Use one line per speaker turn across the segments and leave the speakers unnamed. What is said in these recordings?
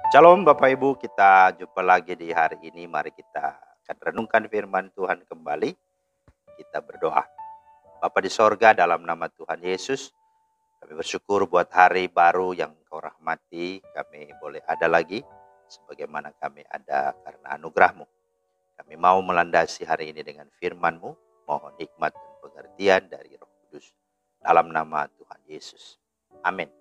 Shalom Bapak Ibu, kita jumpa lagi di hari ini. Mari kita akan renungkan firman Tuhan kembali. Kita berdoa. Bapa di sorga, dalam nama Tuhan Yesus, kami bersyukur buat hari baru yang Kau rahmati. Kami boleh ada lagi sebagaimana kami ada karena anugerah-Mu. Kami mau melandasi hari ini dengan firman-Mu. Mohon hikmat dan pengertian dari Roh Kudus. Dalam nama Tuhan Yesus. Amin.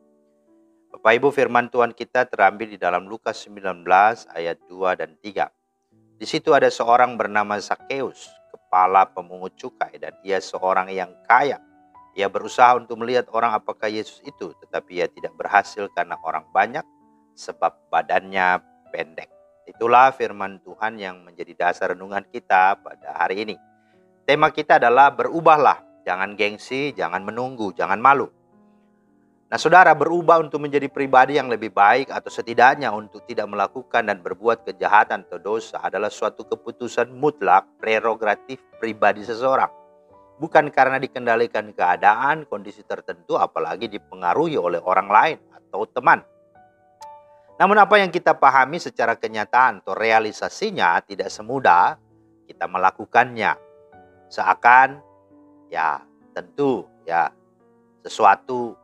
Bapak Ibu, firman Tuhan kita terambil di dalam Lukas 19 ayat 2 dan 3. Di situ ada seorang bernama Zakheus, kepala pemungut cukai, dan ia seorang yang kaya. Ia berusaha untuk melihat orang apakah Yesus itu, tetapi ia tidak berhasil karena orang banyak sebab badannya pendek. Itulah firman Tuhan yang menjadi dasar renungan kita pada hari ini. Tema kita adalah berubahlah, jangan gengsi, jangan menunggu, jangan malu. Nah, saudara, berubah untuk menjadi pribadi yang lebih baik atau setidaknya untuk tidak melakukan dan berbuat kejahatan atau dosa adalah suatu keputusan mutlak prerogatif pribadi seseorang. Bukan karena dikendalikan keadaan, kondisi tertentu, apalagi dipengaruhi oleh orang lain atau teman. Namun apa yang kita pahami secara kenyataan atau realisasinya tidak semudah kita melakukannya. Seakan tentu sesuatu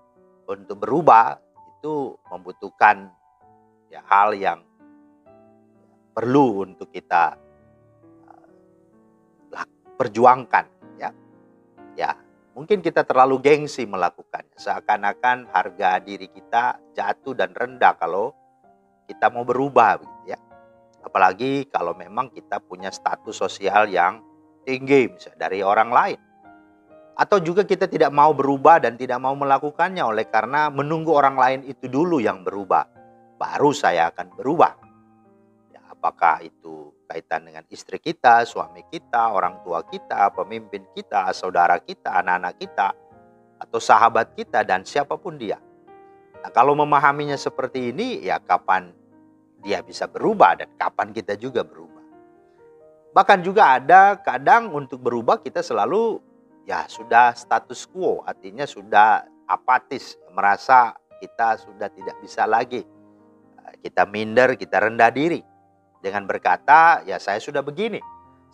untuk berubah itu membutuhkan hal yang perlu untuk kita perjuangkan. Mungkin kita terlalu gengsi melakukannya. Seakan-akan harga diri kita jatuh dan rendah kalau kita mau berubah. Apalagi kalau memang kita punya status sosial yang tinggi misalnya dari orang lain. Atau juga kita tidak mau berubah dan tidak mau melakukannya oleh karena menunggu orang lain itu dulu yang berubah. Baru saya akan berubah. Apakah itu kaitan dengan istri kita, suami kita, orang tua kita, pemimpin kita, saudara kita, anak-anak kita, atau sahabat kita dan siapapun dia. Nah, kalau memahaminya seperti ini, kapan dia bisa berubah dan kapan kita juga berubah. Bahkan juga ada kadang untuk berubah kita selalu sudah status quo, artinya sudah apatis, merasa kita sudah tidak bisa lagi. Kita minder, kita rendah diri dengan berkata, saya sudah begini.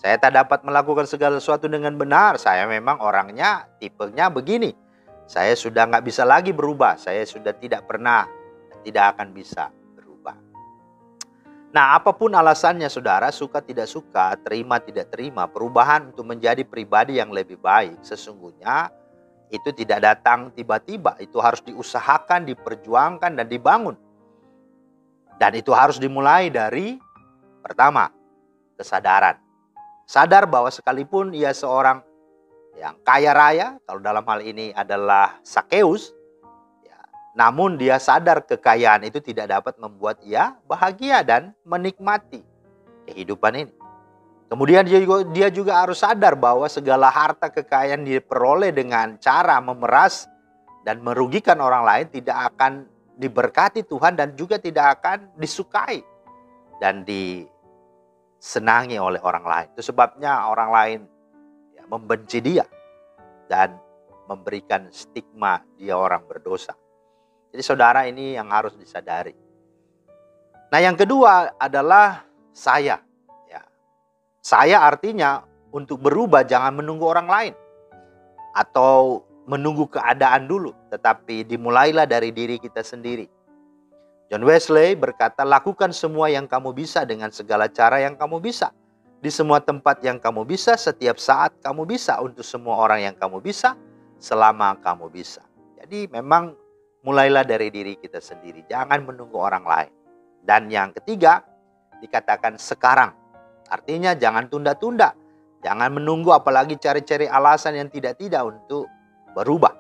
Saya tak dapat melakukan segala sesuatu dengan benar. Saya memang orangnya, tipenya begini. Saya sudah nggak bisa lagi berubah. Saya sudah tidak pernah, tidak akan bisa berubah. Nah, apapun alasannya saudara, suka tidak suka, terima tidak terima, perubahan untuk menjadi pribadi yang lebih baik sesungguhnya itu tidak datang tiba-tiba. Itu harus diusahakan, diperjuangkan dan dibangun. Dan itu harus dimulai dari pertama, kesadaran. Sadar bahwa sekalipun ia seorang yang kaya raya, kalau dalam hal ini adalah Zakheus, namun dia sadar kekayaan itu tidak dapat membuat ia bahagia dan menikmati kehidupan ini. Kemudian dia juga harus sadar bahwa segala harta kekayaan diperoleh dengan cara memeras dan merugikan orang lain tidak akan diberkati Tuhan dan juga tidak akan disukai dan disenangi oleh orang lain. Itu sebabnya orang lain membenci dia dan memberikan stigma dia orang berdosa. Jadi saudara, ini yang harus disadari. Nah, yang kedua adalah saya. Saya artinya untuk berubah jangan menunggu orang lain. Atau menunggu keadaan dulu. Tetapi dimulailah dari diri kita sendiri. John Wesley berkata, lakukan semua yang kamu bisa dengan segala cara yang kamu bisa. Di semua tempat yang kamu bisa, setiap saat kamu bisa. Untuk semua orang yang kamu bisa, selama kamu bisa. Jadi memang mulailah dari diri kita sendiri. Jangan menunggu orang lain. Dan yang ketiga, dikatakan sekarang. Artinya jangan tunda-tunda. Jangan menunggu apalagi cari-cari alasan yang tidak-tidak untuk berubah.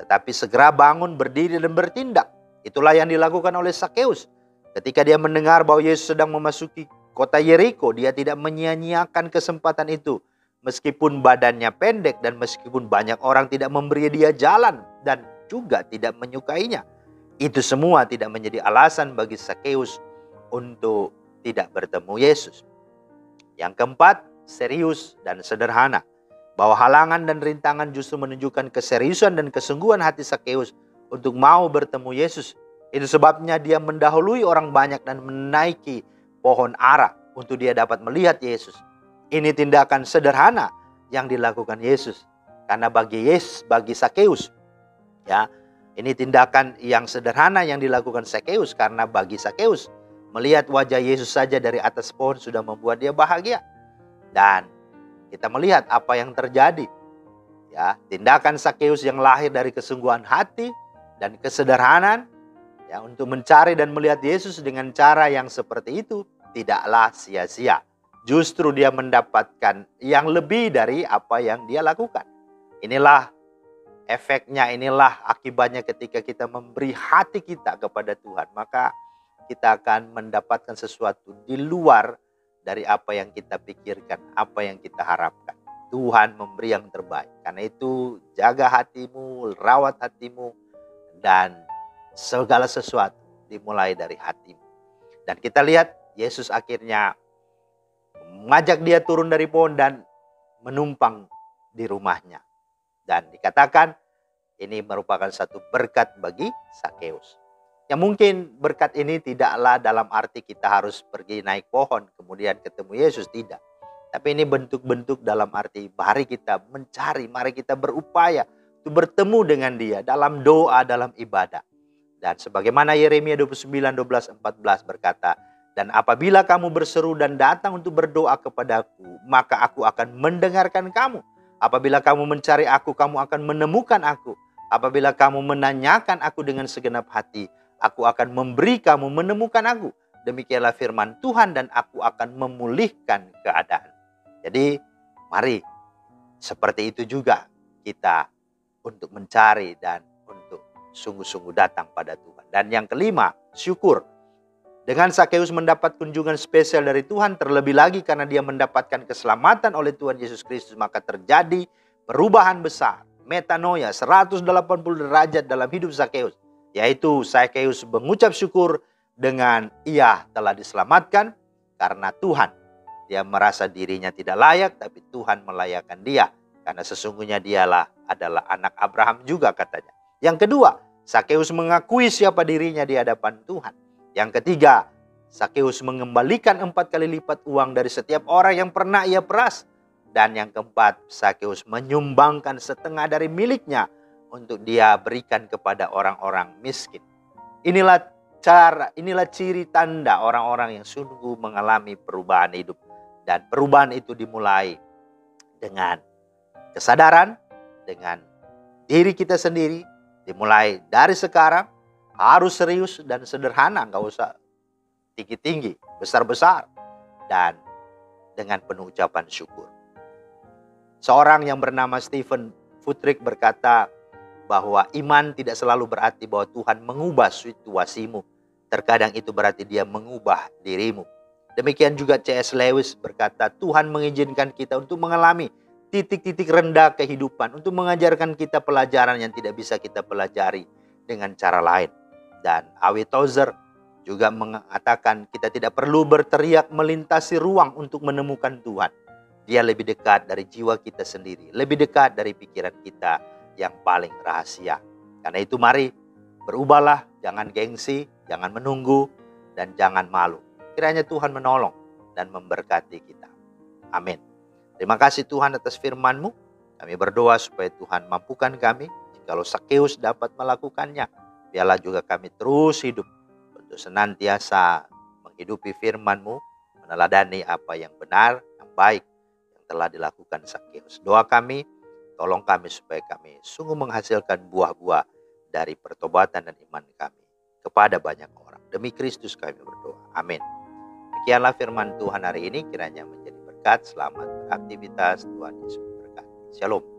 Tetapi segera bangun, berdiri dan bertindak. Itulah yang dilakukan oleh Zakheus. Ketika dia mendengar bahwa Yesus sedang memasuki kota Yeriko, dia tidak menyia-nyiakan kesempatan itu. Meskipun badannya pendek dan meskipun banyak orang tidak memberi dia jalan dan juga tidak menyukainya. Itu semua tidak menjadi alasan bagi Zakheus untuk tidak bertemu Yesus. Yang keempat, serius dan sederhana. Bahwa halangan dan rintangan justru menunjukkan keseriusan dan kesungguhan hati Zakheus untuk mau bertemu Yesus. Itu sebabnya dia mendahului orang banyak dan menaiki pohon ara untuk dia dapat melihat Yesus. Ini tindakan sederhana yang dilakukan Yesus. Karena bagi Sakeus, ya, ini tindakan yang sederhana yang dilakukan Sakeus, karena bagi Sakeus melihat wajah Yesus saja dari atas pohon sudah membuat dia bahagia. Dan kita melihat apa yang terjadi. Ya, tindakan Sakeus yang lahir dari kesungguhan hati dan kesederhanaan, ya, untuk mencari dan melihat Yesus dengan cara yang seperti itu tidaklah sia-sia. Justru dia mendapatkan yang lebih dari apa yang dia lakukan. Inilah efeknya, inilah akibatnya ketika kita memberi hati kita kepada Tuhan. Maka kita akan mendapatkan sesuatu di luar dari apa yang kita pikirkan, apa yang kita harapkan. Tuhan memberi yang terbaik. Karena itu jaga hatimu, rawat hatimu, dan segala sesuatu dimulai dari hatimu. Dan kita lihat Yesus akhirnya mengajak dia turun dari pohon dan menumpang di rumahnya. Dan dikatakan ini merupakan satu berkat bagi Sakeus. Ya, mungkin berkat ini tidaklah dalam arti kita harus pergi naik pohon kemudian ketemu Yesus, tidak. Tapi ini bentuk-bentuk dalam arti mari kita mencari, mari kita berupaya untuk bertemu dengan dia dalam doa, dalam ibadah. Dan sebagaimana Yeremia 29:12-14 berkata, dan apabila kamu berseru dan datang untuk berdoa kepadaku, maka aku akan mendengarkan kamu. Apabila kamu mencari aku, kamu akan menemukan aku. Apabila kamu menanyakan aku dengan segenap hati, aku akan memberi kamu menemukan aku. Demikianlah firman Tuhan, dan aku akan memulihkan keadaan. Jadi mari seperti itu juga kita untuk mencari dan untuk sungguh-sungguh datang pada Tuhan. Dan yang kelima, syukur. Dengan Sakeus mendapat kunjungan spesial dari Tuhan, terlebih lagi karena dia mendapatkan keselamatan oleh Tuhan Yesus Kristus, maka terjadi perubahan besar, metanoia 180 derajat dalam hidup Sakeus. Yaitu Sakeus mengucap syukur dengan ia telah diselamatkan karena Tuhan. Dia merasa dirinya tidak layak, tapi Tuhan melayakkan dia. Karena sesungguhnya dialah adalah anak Abraham juga, katanya. Yang kedua, Sakeus mengakui siapa dirinya di hadapan Tuhan. Yang ketiga, Sakeus mengembalikan 4 kali lipat uang dari setiap orang yang pernah ia peras. Dan yang keempat, Sakeus menyumbangkan setengah dari miliknya untuk dia berikan kepada orang-orang miskin. Inilah ciri tanda orang-orang yang sungguh mengalami perubahan hidup. Dan perubahan itu dimulai dengan kesadaran, dengan diri kita sendiri, dimulai dari sekarang. Harus serius dan sederhana, nggak usah tinggi-tinggi, besar-besar, dan dengan penuh ucapan syukur. Seorang yang bernama Stephen Furtick berkata bahwa iman tidak selalu berarti bahwa Tuhan mengubah situasimu. Terkadang itu berarti dia mengubah dirimu. Demikian juga C.S. Lewis berkata, Tuhan mengizinkan kita untuk mengalami titik-titik rendah kehidupan, untuk mengajarkan kita pelajaran yang tidak bisa kita pelajari dengan cara lain. Dan A.W. Tozer juga mengatakan kita tidak perlu berteriak melintasi ruang untuk menemukan Tuhan. Dia lebih dekat dari jiwa kita sendiri, lebih dekat dari pikiran kita yang paling rahasia. Karena itu mari berubahlah, jangan gengsi, jangan menunggu, dan jangan malu. Kiranya Tuhan menolong dan memberkati kita. Amin. Terima kasih Tuhan atas firman-Mu. Kami berdoa supaya Tuhan mampukan kami. Jikalau Sakeus dapat melakukannya, biarlah juga kami terus hidup untuk senantiasa menghidupi firman-Mu, meneladani apa yang benar, yang baik, yang telah dilakukan Sakeus. Doa kami, tolong kami supaya kami sungguh menghasilkan buah-buah dari pertobatan dan iman kami kepada banyak orang. Demi Kristus kami berdoa. Amin. Demikianlah firman Tuhan hari ini, kiranya menjadi berkat. Selamat beraktivitas, Tuhan Yesus memberkati. Shalom.